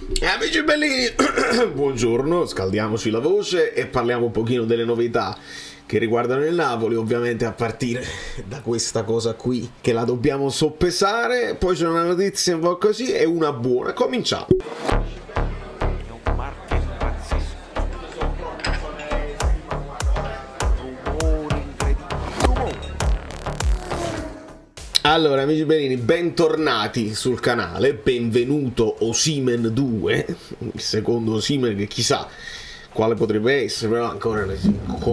Amici belli, buongiorno, scaldiamoci la voce e parliamo un pochino delle novità che riguardano il Napoli, ovviamente a partire da questa cosa qui che la dobbiamo soppesare. Poi c'è una notizia un po' così e una buona. Cominciamo. Allora, amici bellini, bentornati sul canale, benvenuto Osimhen 2, il secondo Osimhen che chissà quale potrebbe essere, però ancora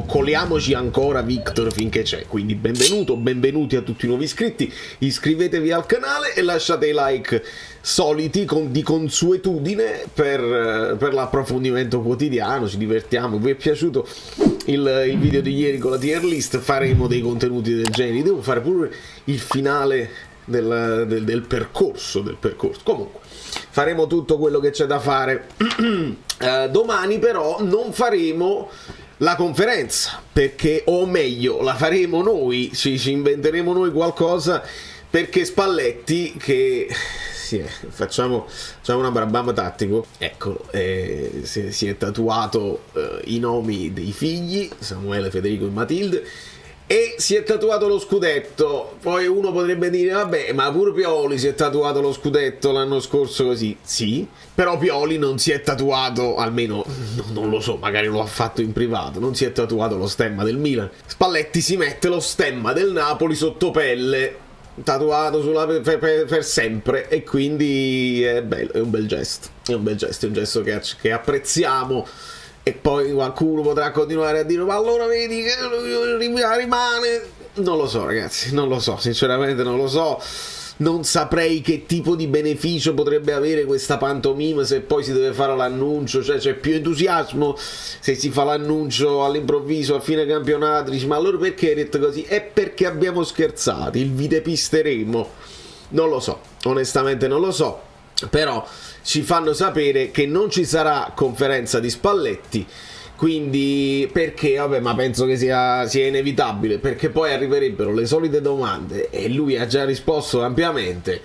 coliamoci ancora Victor finché c'è, quindi benvenuti a tutti i nuovi iscritti, iscrivetevi al canale e lasciate i like soliti di consuetudine per l'approfondimento quotidiano, ci divertiamo. Vi è piaciuto il video di ieri con la tier list? Faremo dei contenuti del genere, devo fare pure il finale del percorso, comunque faremo tutto quello che c'è da fare. Domani però non faremo la conferenza, perché, o meglio, la faremo noi, ci inventeremo noi qualcosa, perché Spalletti, che facciamo una brabama tattico, eccolo, si è tatuato i nomi dei figli, Samuele, Federico e Matilde, e si è tatuato lo scudetto. Poi uno potrebbe dire vabbè, ma pure Pioli si è tatuato lo scudetto l'anno scorso così. Sì, però Pioli non si è tatuato, almeno non lo so, magari lo ha fatto in privato, non si è tatuato lo stemma del Milan. Spalletti si mette lo stemma del Napoli sotto pelle, tatuato per sempre, e quindi è bello, è un bel gesto, è un gesto che apprezziamo. E poi qualcuno potrà continuare a dire ma allora vedi che rimane. Non lo so, ragazzi, non lo so, sinceramente non lo so. Non saprei che tipo di beneficio potrebbe avere questa pantomima se poi si deve fare l'annuncio, cioè c'è più entusiasmo se si fa l'annuncio all'improvviso a fine campionato. Dici ma allora perché hai detto così? È perché abbiamo scherzato, il vi depisteremo. Non lo so, onestamente non lo so. Però ci fanno sapere che non ci sarà conferenza di Spalletti, quindi perché? Vabbè, ma penso che sia inevitabile, perché poi arriverebbero le solite domande e lui ha già risposto ampiamente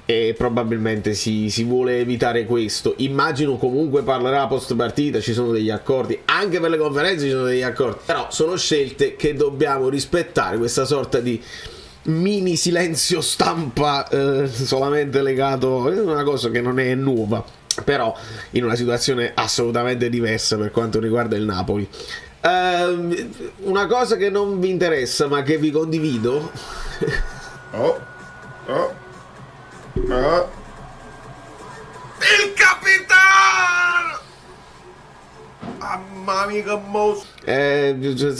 e probabilmente si vuole evitare questo. Immagino comunque parlerà post partita, ci sono degli accordi, anche per le conferenze ci sono degli accordi, però sono scelte che dobbiamo rispettare, questa sorta di mini silenzio stampa solamente legato a una cosa che non è nuova, però in una situazione assolutamente diversa per quanto riguarda il Napoli. Una cosa che non vi interessa ma che vi condivido. Il capitano! Mamma mia che mostro!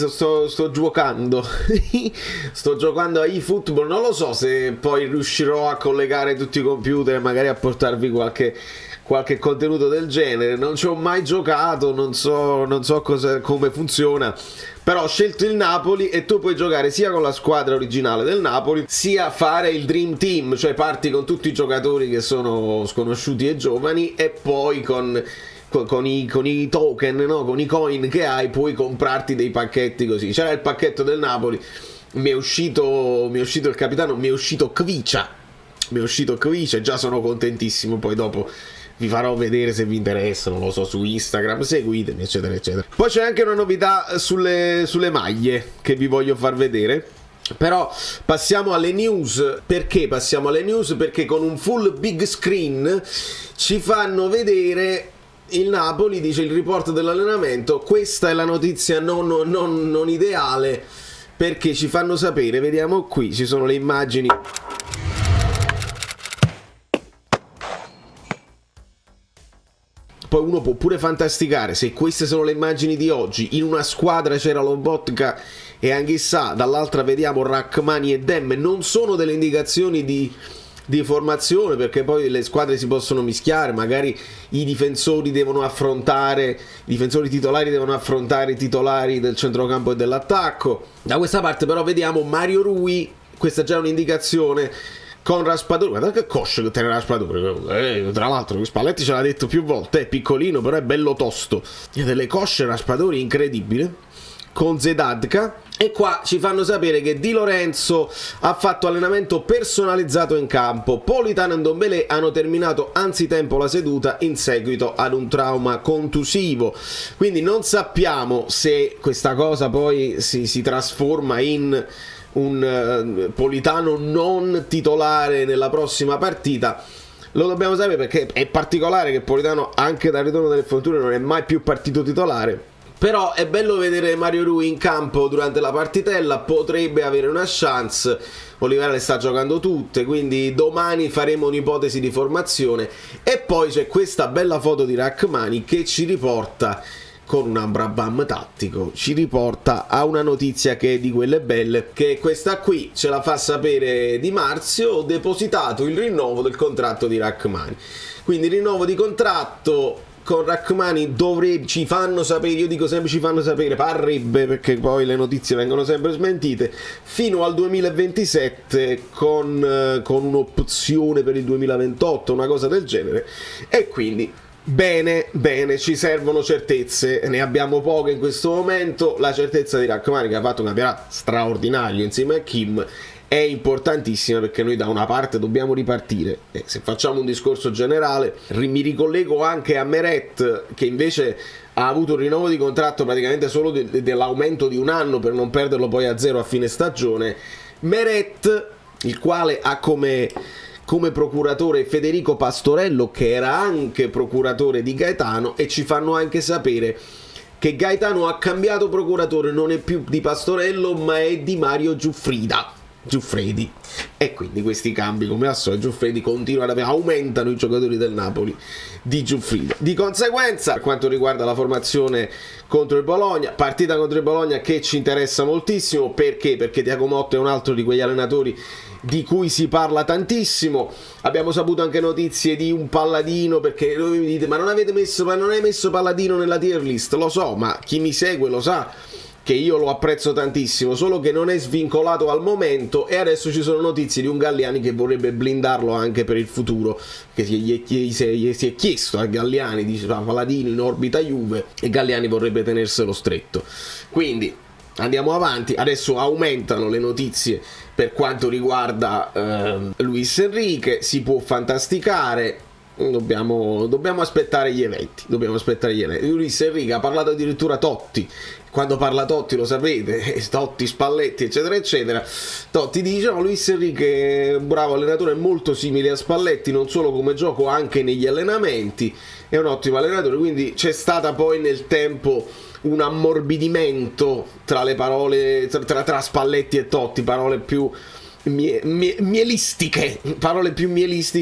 Sto giocando sto giocando a eFootball, non lo so se poi riuscirò a collegare tutti i computer e magari a portarvi qualche contenuto del genere. Non ci ho mai giocato, non so come funziona, però ho scelto il Napoli e tu puoi giocare sia con la squadra originale del Napoli sia fare il Dream Team, cioè parti con tutti i giocatori che sono sconosciuti e giovani e poi con i token, no? Con i coin che hai puoi comprarti dei pacchetti così. C'era il pacchetto del Napoli, mi è uscito il capitano, mi è uscito Kvicia, già sono contentissimo. Poi dopo vi farò vedere se vi interessa, non lo so, su Instagram, seguitemi eccetera eccetera. Poi c'è anche una novità sulle maglie che vi voglio far vedere. Però passiamo alle news. Perché passiamo alle news? Perché con un full big screen ci fanno vedere il Napoli, dice il report dell'allenamento. Questa è la notizia non ideale, perché ci fanno sapere, vediamo qui, ci sono le immagini. Poi uno può pure fantasticare se queste sono le immagini di oggi. In una squadra c'era Lobotka e Anghissà, dall'altra vediamo Rachmani e Dem. Non sono delle indicazioni di formazione, perché poi le squadre si possono mischiare, magari i difensori titolari devono affrontare i titolari del centrocampo e dell'attacco. Da questa parte però vediamo Mario Rui, questa è già un'indicazione, con Raspadori. Guarda che coscia che tiene Raspadori, tra l'altro Spalletti ce l'ha detto più volte, è piccolino però è bello tosto, ha delle cosce Raspadori incredibile. Con Zedadka E qua ci fanno sapere che Di Lorenzo ha fatto allenamento personalizzato in campo. Politano e Ndombele hanno terminato anzitempo la seduta in seguito ad un trauma contusivo. Quindi non sappiamo se questa cosa poi si trasforma in un Politano non titolare nella prossima partita. Lo dobbiamo sapere perché è particolare che Politano, anche dal ritorno delle infortuni, non è mai più partito titolare. Però è bello vedere Mario Rui in campo durante la partitella, potrebbe avere una chance. Olivera le sta giocando tutte, quindi domani faremo un'ipotesi di formazione. E poi c'è questa bella foto di Rachmani che ci riporta, con un Ambrabam tattico, ci riporta a una notizia che è di quelle belle, che questa qui ce la fa sapere Di Marzio: ho depositato il rinnovo del contratto di Rachmani. Quindi rinnovo di contratto con Rachmani, ci fanno sapere, io dico sempre ci fanno sapere, parrebbe, perché poi le notizie vengono sempre smentite, fino al 2027 con un'opzione per il 2028, una cosa del genere. E quindi bene, ci servono certezze, ne abbiamo poche in questo momento. La certezza di Rachmani, che ha fatto un campionato straordinario insieme a Kim, è importantissima, perché noi da una parte dobbiamo ripartire. Se facciamo un discorso generale, mi ricollego anche a Meret, che invece ha avuto un rinnovo di contratto praticamente solo dell'aumento di un anno per non perderlo poi a zero a fine stagione. Meret, il quale ha come procuratore Federico Pastorello, che era anche procuratore di Gaetano, e ci fanno anche sapere che Gaetano ha cambiato procuratore, non è più di Pastorello ma è di Mario Giuffredi. E quindi questi cambi, come al solito, Giuffredi continua aumentano i giocatori del Napoli di Giuffrida. Di conseguenza, per quanto riguarda la formazione contro il Bologna, partita contro il Bologna che ci interessa moltissimo, perché Tiago Motta è un altro di quegli allenatori di cui si parla tantissimo. Abbiamo saputo anche notizie di un Palladino, perché voi mi dite ma non hai messo Palladino nella tier list. Lo so, ma chi mi segue lo sa che io lo apprezzo tantissimo, solo che non è svincolato al momento. E adesso ci sono notizie di un Galliani che vorrebbe blindarlo anche per il futuro, che si è chiesto a Galliani, dice Palladino in orbita Juve, e Galliani vorrebbe tenerselo stretto. Quindi andiamo avanti. Adesso aumentano le notizie per quanto riguarda Luis Enrique. Si può fantasticare, dobbiamo aspettare gli eventi. Luis Enrique ha parlato addirittura Totti. Quando parla Totti, lo sapete, Totti, Spalletti, eccetera eccetera. Totti dice: no, Luis Enrique è un bravo allenatore, molto simile a Spalletti, non solo come gioco, anche negli allenamenti, è un ottimo allenatore. Quindi c'è stata poi nel tempo un ammorbidimento tra le parole, tra Spalletti e Totti, parole più mielistiche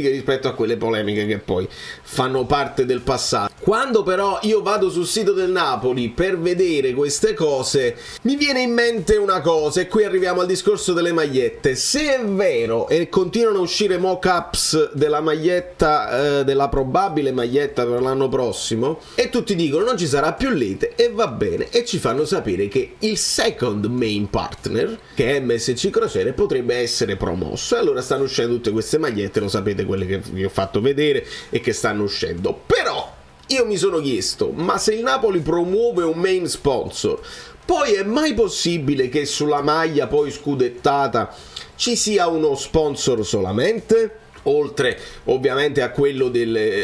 rispetto a quelle polemiche che poi fanno parte del passato. Quando però io vado sul sito del Napoli per vedere queste cose, mi viene in mente una cosa, e qui arriviamo al discorso delle magliette. Se è vero e continuano a uscire mock-ups della maglietta, della probabile maglietta per l'anno prossimo, e tutti dicono non ci sarà più Lete, e va bene, e ci fanno sapere che il second main partner, che è MSC Crociere, potrebbe essere promosso. E allora stanno uscendo tutte queste magliette, lo sapete, quelle che vi ho fatto vedere e che stanno uscendo. Però io mi sono chiesto, ma se il Napoli promuove un main sponsor, poi è mai possibile che sulla maglia poi scudettata ci sia uno sponsor solamente? Oltre ovviamente a quello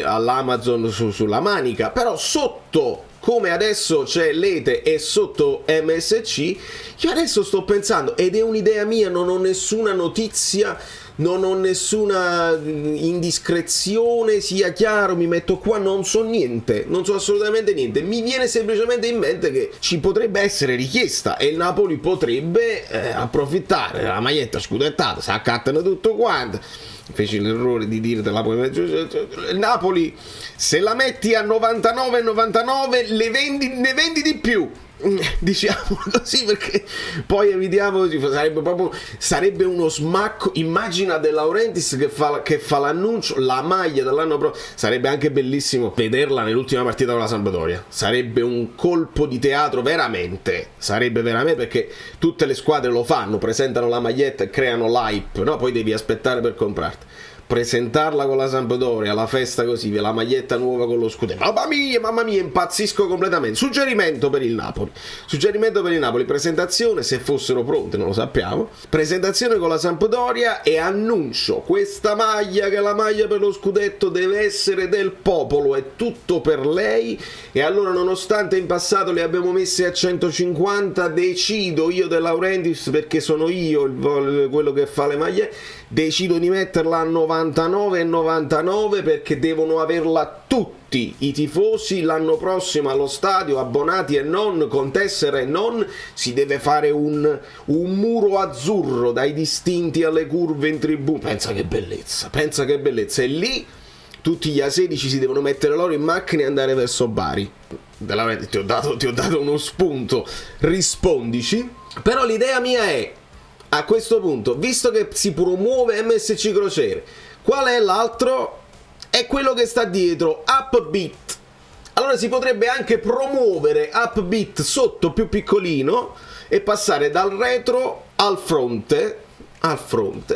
all'Amazon sulla manica, però sotto, come adesso c'è Lete e sotto MSC, io adesso sto pensando, ed è un'idea mia, non ho nessuna notizia, non ho nessuna indiscrezione, sia chiaro, mi metto qua, non so niente, non so assolutamente niente, mi viene semplicemente in mente che ci potrebbe essere richiesta e il Napoli potrebbe approfittare della maglietta scudettata, si accattano tutto quanto. Feci l'errore di dirtela poi. Il Napoli, se la metti a 99,99 ne vendi di più, diciamo così, perché poi evitiamo, sarebbe uno smacco. Immagina De Laurentiis che fa l'annuncio, la maglia dell'anno prossimo. Sarebbe anche bellissimo vederla nell'ultima partita con la Sampdoria, sarebbe un colpo di teatro, veramente, perché tutte le squadre lo fanno, presentano la maglietta e creano l'hype, no? Poi devi aspettare per comprarti. presentarla con la Sampdoria, la festa così, la maglietta nuova con lo scudetto. Mamma mia, impazzisco completamente. Suggerimento per il Napoli. Presentazione, se fossero pronte, non lo sappiamo. Presentazione con la Sampdoria e annuncio questa maglia, che è la maglia per lo scudetto, deve essere del popolo, è tutto per lei. E allora, nonostante in passato le abbiamo messe a 150, decido io De Laurentiis, perché sono io quello che fa le maglie, decido di metterla a 99,99 perché devono averla tutti i tifosi l'anno prossimo allo stadio, abbonati e non, con tessere e non. Si deve fare un muro azzurro dai distinti alle curve in tribù. Pensa che bellezza, e lì tutti gli A16 si devono mettere loro in macchina e andare verso Bari. Ti ho dato uno spunto, rispondici. Però l'idea mia è, a questo punto, visto che si promuove MSC Crociere, qual è l'altro? È quello che sta dietro, Upbeat. Allora si potrebbe anche promuovere Upbeat sotto, più piccolino, e passare dal retro al fronte.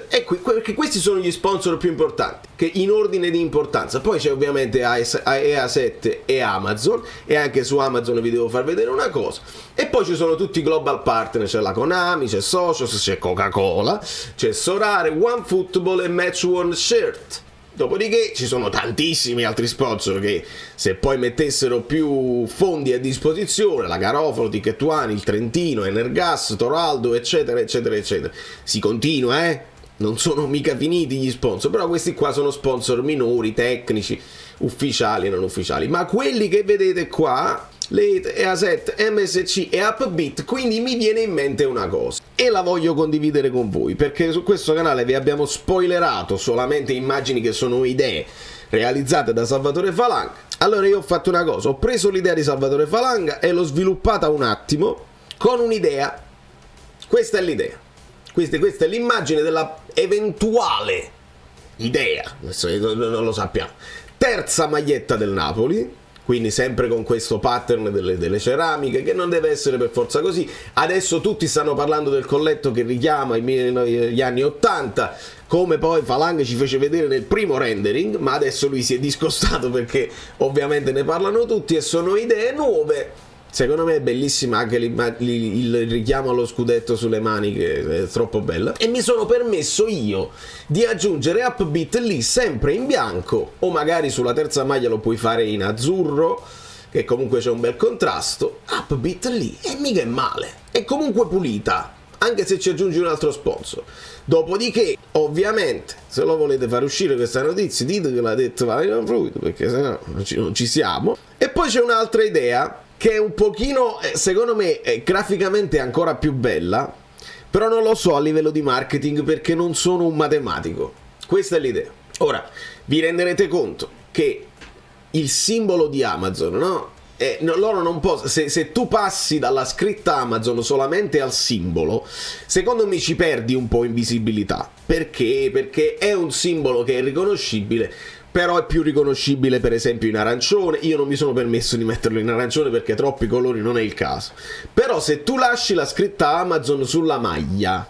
E perché questi sono gli sponsor più importanti, che in ordine di importanza. Poi c'è ovviamente EA7 e Amazon, e anche su Amazon vi devo far vedere una cosa. E poi ci sono tutti i global partner, c'è la Konami, c'è Socios, c'è Coca-Cola, c'è Sorare, OneFootball e Match Worn Shirt. Dopodiché ci sono tantissimi altri sponsor che, se poi mettessero più fondi a disposizione, la Garofalo, Ticket One, il Trentino, Energas, Toraldo, eccetera eccetera eccetera. Si continua, non sono mica finiti gli sponsor, però questi qua sono sponsor minori, tecnici, ufficiali e non ufficiali. Ma quelli che vedete qua, le EA7, MSC e Upbeat, quindi mi viene in mente una cosa e la voglio condividere con voi, perché su questo canale vi abbiamo spoilerato solamente immagini che sono idee realizzate da Salvatore Falanga. Allora io ho fatto una cosa, ho preso l'idea di Salvatore Falanga e l'ho sviluppata un attimo con un'idea. Questa è l'idea, questa è l'immagine della eventuale idea, non lo sappiamo, terza maglietta del Napoli. Quindi sempre con questo pattern delle ceramiche, che non deve essere per forza così. Adesso tutti stanno parlando del colletto che richiama gli anni 80, come poi Falanga ci fece vedere nel primo rendering, ma adesso lui si è discostato perché ovviamente ne parlano tutti e sono idee nuove. Secondo me è bellissima anche il richiamo allo scudetto sulle maniche, è troppo bella. E mi sono permesso io di aggiungere Upbeat lì sempre in bianco, o magari sulla terza maglia lo puoi fare in azzurro, che comunque c'è un bel contrasto. Upbeat lì, e mica è male, è comunque pulita, anche se ci aggiungi un altro sponsor. Dopodiché, ovviamente, se lo volete far uscire questa notizia, dite che l'ha detto Valeriano Fruito, perché sennò non ci siamo. E poi c'è un'altra idea che è un pochino, secondo me, graficamente ancora più bella, però non lo so a livello di marketing perché non sono un matematico. Questa è l'idea. Ora, vi renderete conto che il simbolo di Amazon, no? Loro non possono, se tu passi dalla scritta Amazon solamente al simbolo, secondo me ci perdi un po' in visibilità. Perché? Perché è un simbolo che è riconoscibile, però è più riconoscibile per esempio in arancione. Io non mi sono permesso di metterlo in arancione perché troppi colori non è il caso. Però se tu lasci la scritta Amazon sulla maglia,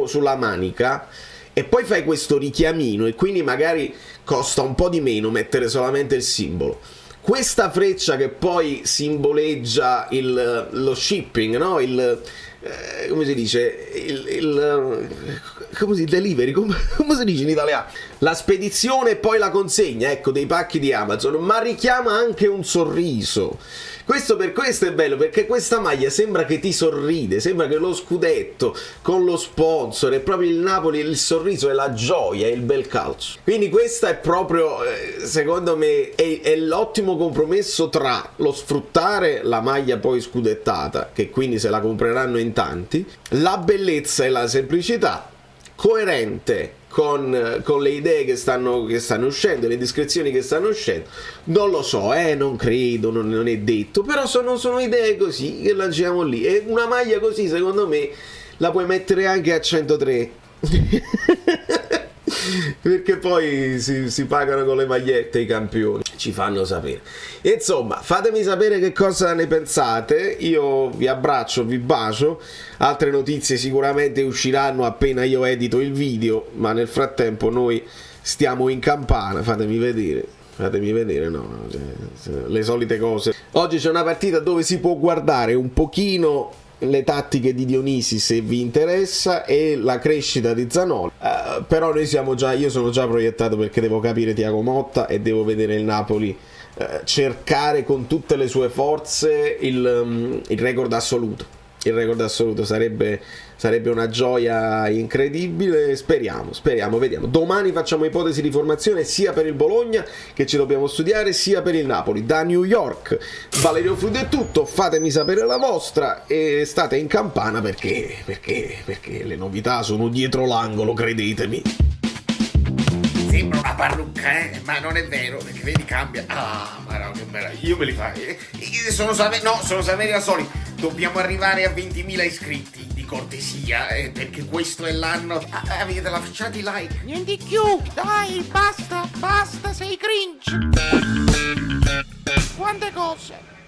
sulla manica, e poi fai questo richiamino, e quindi magari costa un po' di meno mettere solamente il simbolo, questa freccia che poi simboleggia lo shipping, no? Come si dice? Come si delivery? Come si dice in italiano? La spedizione e poi la consegna, ecco, dei pacchi di Amazon, ma richiama anche un sorriso. Questo è bello, perché questa maglia sembra che ti sorride, sembra che lo scudetto con lo sponsor è proprio il Napoli, il sorriso, è la gioia, è il bel calcio. Quindi questa è proprio, secondo me, è l'ottimo compromesso tra lo sfruttare la maglia poi scudettata, che quindi se la compreranno in tanti, la bellezza e la semplicità, coerente con le idee che stanno uscendo, le descrizioni che stanno uscendo. Non lo so, non credo, non è detto, però sono idee così che lanciamo lì. E una maglia così, secondo me, la puoi mettere anche a 103 perché poi si pagano con le magliette i campioni, ci fanno sapere. Insomma, fatemi sapere che cosa ne pensate. Io vi abbraccio, vi bacio. Altre notizie sicuramente usciranno appena io edito il video, ma nel frattempo noi stiamo in campana, fatemi vedere, no, le solite cose. Oggi c'è una partita dove si può guardare un pochino le tattiche di Dionisi, se vi interessa, e la crescita di Zaniolo. Però io sono già proiettato, perché devo capire Thiago Motta e devo vedere il Napoli cercare con tutte le sue forze il record assoluto. Il record assoluto sarebbe una gioia incredibile. Speriamo, vediamo. Domani facciamo ipotesi di formazione sia per il Bologna, che ci dobbiamo studiare, sia per il Napoli. Da New York, Valerio Fluido è tutto, fatemi sapere la vostra e state in campana, perché le novità sono dietro l'angolo, credetemi. Sembra una parrucca, ma non è vero, perché vedi, cambia. Ah, ma no, che meraviglia, io me li fai. Sono Saverio Asoli. Dobbiamo arrivare a 20.000 iscritti, di cortesia, perché questo è l'anno. Avete lasciato i like? Niente più, dai, basta, sei cringe. Quante cose.